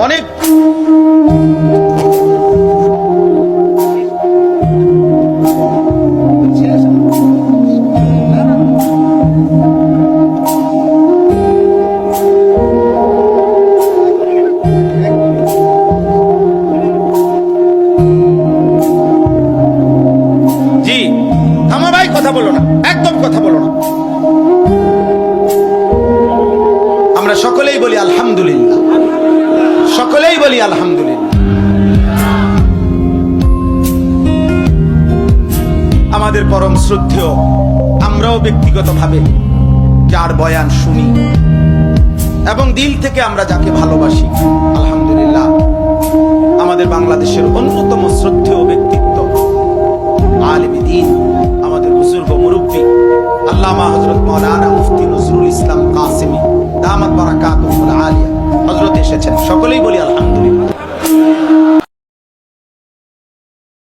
অনেক জি থামা ভাই, কথা বলো না, একদম কথা বলো না। আমরা সকলেই বলি আলহামদুলিল্লাহ, সকলেই বলি আলহামদুলিল্লাহ। আমাদের পরম শ্রদ্ধেয়, আমরাও ব্যক্তিগতভাবে যার বয়ান শুনি এবং দিল থেকে আমরা যাকে ভালোবাসি, আলহামদুলিল্লাহ, আমাদের বাংলাদেশের অন্যতম শ্রদ্ধেয় ব্যক্তিত্ব, আলেমে দ্বীন, আমাদের বুজুর্গ মুরব্বী আল্লামা হযরত মাওলানা মুফতি নজরুল ইসলাম কাসেমী দামাত বারাকাতুহুল আলিয়া হযরত এসেছেন। সকলেই বলি আলহামদুলিল্লাহ।